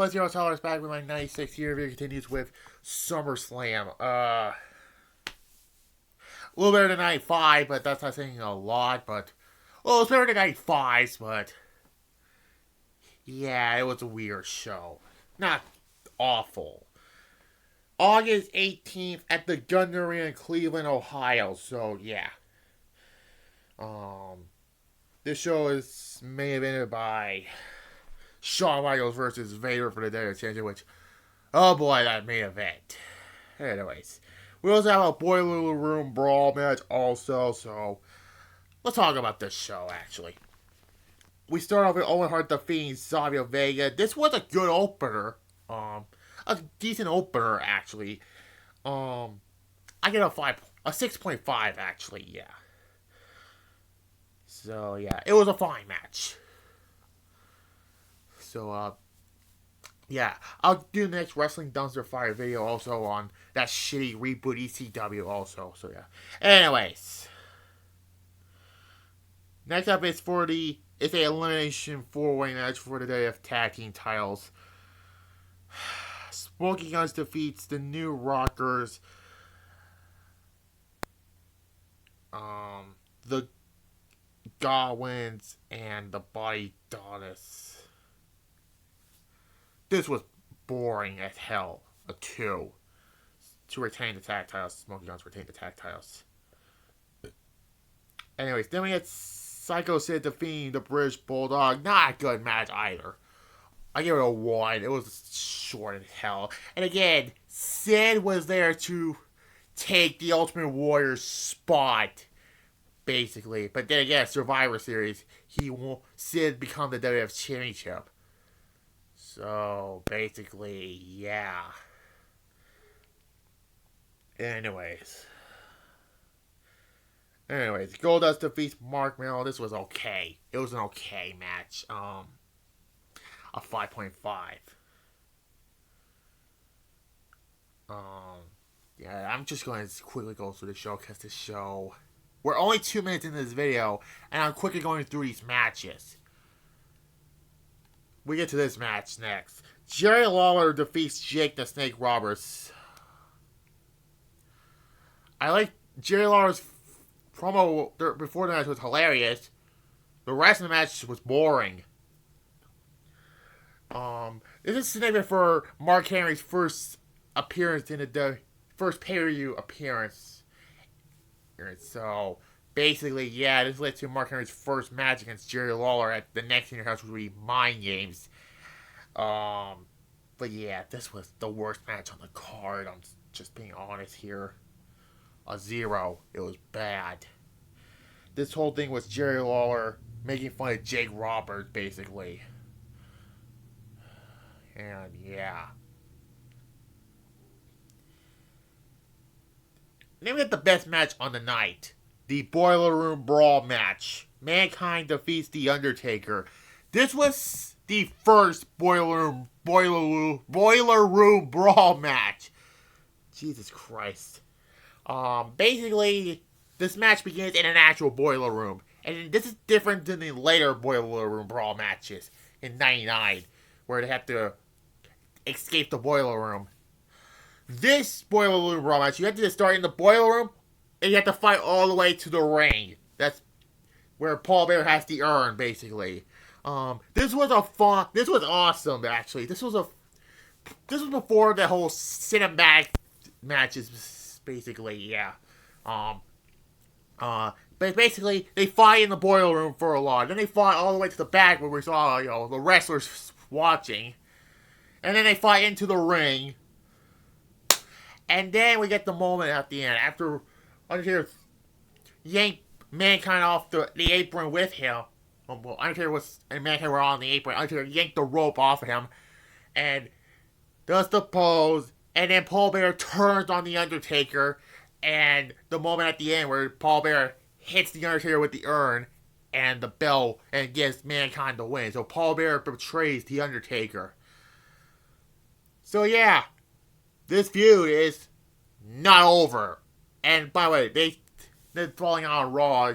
What's your Tyler's back with my 96 year review continues with SummerSlam. A little better than 95, but that's not saying a lot, but well, it's better than 95's, but yeah, it was a weird show. Not awful. August 18th at the Gun Arena in Cleveland, Ohio. So yeah. This show is main evented by Shawn versus Vader for the WWF Championship, which, oh boy, that main event. Anyways, we also have a Boiler Room Brawl match also, so let's talk about this show, actually. We start off with Owen Hart defeating Savio Vega. This was a good opener. A decent opener, actually. I get a 6.5, actually, yeah. So, yeah, it was a fine match. So, yeah, I'll do the next Wrestling Dumpster Fire video also on that shitty reboot ECW also, so yeah. Anyways. Next up is it's a elimination 4-way match for the WWF Tag Team titles. Smoking Guns defeats the New Rockers. The Godwins and the Body Goddess. This was boring as hell. A 2. To retain the tag titles. Smoking Guns retain the tag titles. Anyways, then we had Psycho Sid defeating the British Bulldog. Not a good match either. I give it a 1. It was short as hell. And again, Sid was there to take the Ultimate Warrior's spot, basically. But then again, Survivor Series, Sid become the WWF Championship. So, basically, yeah. Anyways, Goldust defeats Mark Merrill. This was okay. It was an okay match. A 5.5. Yeah, I'm just going to quickly go through the show because this show, we're only 2 minutes into this video, and I'm quickly going through these matches. We get to this match next. Jerry Lawler defeats Jake the Snake Roberts. I like Jerry Lawler's promo before the match was hilarious. The rest of the match was boring. This is significant for Mark Henry's first appearance in the first pay-per-view appearance. So, basically, yeah, this led to Mark Henry's first match against Jerry Lawler at the next Interhouse, which would be Mind Games. But yeah, this was the worst match on the card. I'm just being honest here. A 0. It was bad. This whole thing was Jerry Lawler making fun of Jake Roberts, basically. And yeah. Then we get the best match on the night. The Boiler Room Brawl match. Mankind defeats The Undertaker. This was the first Boiler Room Brawl match. Jesus Christ. Basically, this match begins in an actual boiler room. And this is different than the later Boiler Room Brawl matches in 99, where they have to escape the boiler room. This Boiler Room Brawl match, you have to just start in the boiler room, and you have to fight all the way to the ring. That's where Paul Bearer has the urn, basically. This was awesome, actually. This was before the whole cinematic matches, basically, yeah. But basically, they fight in the boiler room for a lot. Then they fight all the way to the back where we saw, the wrestlers watching. And then they fight into the ring. And then we get the moment at the end. After Undertaker yanked Mankind off the apron with him. Well, Undertaker and Mankind were on the apron. Undertaker yanked the rope off of him. And does the pose. And then Paul Bearer turns on the Undertaker. And the moment at the end where Paul Bearer hits the Undertaker with the urn and the bell and gives Mankind the win. So Paul Bearer betrays the Undertaker. So yeah, this feud is not over. And by the way, they're falling on Raw,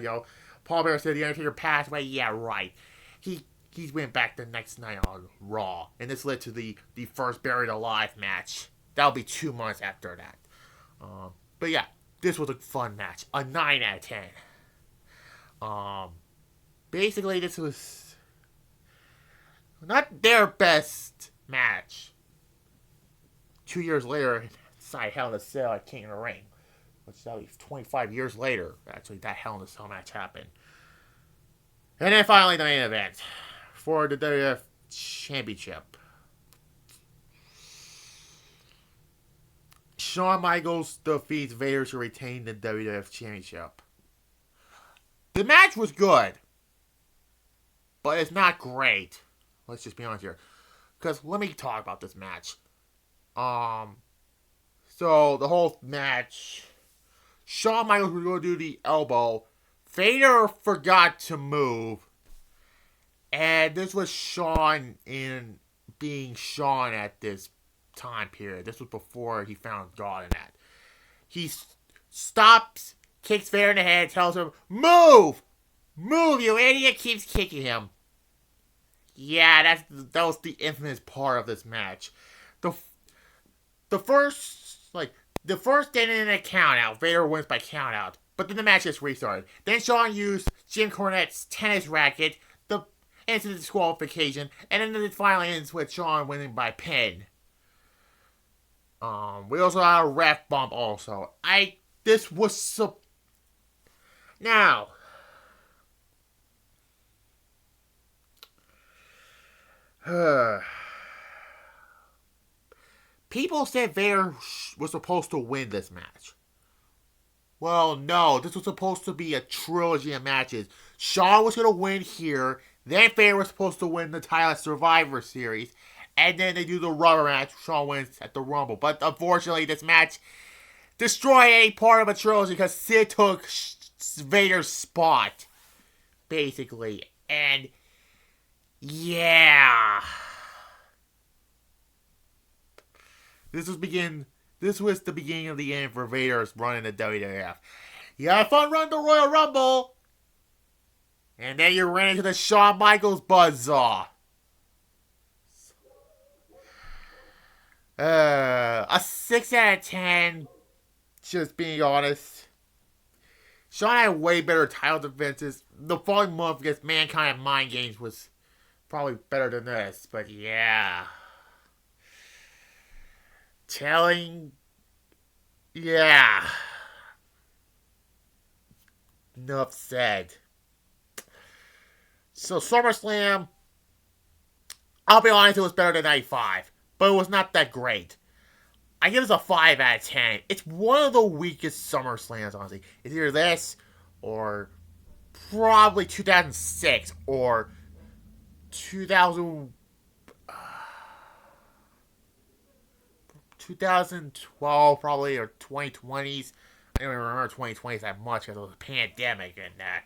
Paul Bearer said the Undertaker passed away. Yeah, right. He he went back the next night on Raw. And this led to the first Buried Alive match. That'll be 2 months after that. But yeah, this was a fun match. A 9 out of 10. Basically, this was not their best match. 2 years later, inside Hell in a Cell at King of the Ring. Which that'll be 25 years later, actually, that Hell in a Cell match happened. And then finally, the main event for the WWF Championship. Shawn Michaels defeats Vader to retain the WWF Championship. The match was good, but it's not great. Let's just be honest here. Because let me talk about this match. So the whole match, Shawn Michaels was going to do the elbow. Vader forgot to move. And this was Shawn in being Shawn at this time period. This was before he found God in that. He stops, kicks Vader in the head, tells him, "Move! Move, you idiot!" Keeps kicking him. Yeah, that was the infamous part of this match. The first ended in a count out. Vader wins by count out. But then the match gets restarted. Then Shawn used Jim Cornette's tennis racket, the instant disqualification, and then it finally ends with Shawn winning by pin. We also had a ref bump also. This was so... Now... People said Vader was supposed to win this match. Well, no. This was supposed to be a trilogy of matches. Shawn was going to win here. Then Vader was supposed to win the title at Survivor Series. And then they do the rubber match. Shawn wins at the Rumble. But unfortunately, this match destroyed any part of a trilogy because Sid took Vader's spot. Basically. And... yeah... This was the beginning of the end for Vader's run in the WWF. You had a fun run to Royal Rumble. And then you ran into the Shawn Michaels buzzsaw. A 6 out of 10. Just being honest. Shawn had way better title defenses. The following month against Mankind and Mind Games was probably better than this. But yeah. Yeah. Enough said. So SummerSlam, I'll be honest, it was better than 95. But it was not that great. I give this a 5 out of 10. It's one of the weakest SummerSlams, honestly. It's either this, or probably 2006, or 2012, probably, or 2020s. I don't even remember 2020s that much because it was a pandemic and that.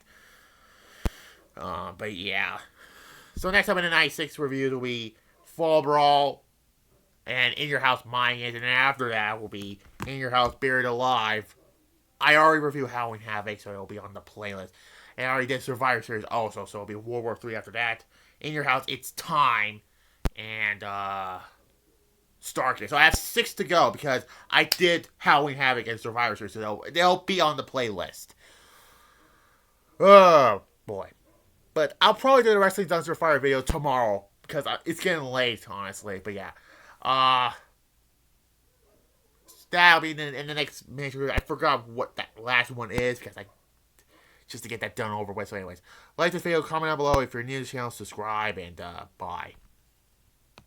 But yeah. So next up in the 96 review will be Fall Brawl and In Your House Mind Games, and then after that will be In Your House Buried Alive. I already reviewed Halloween Havoc, so it'll be on the playlist. And I already did Survivor Series also, so it'll be World War III after that. In Your House, It's Time, and Starkey. So I have 6 to go because I did Halloween Havoc and Survivor Series, so they'll be on the playlist. Oh, boy. But I'll probably do the Wrestling Dumpster Fire video tomorrow because it's getting late, honestly. But yeah. That'll be in the next major. I forgot what that last one is because just to get that done over with. So anyways, like this video, comment down below. If you're new to the channel, subscribe, and bye.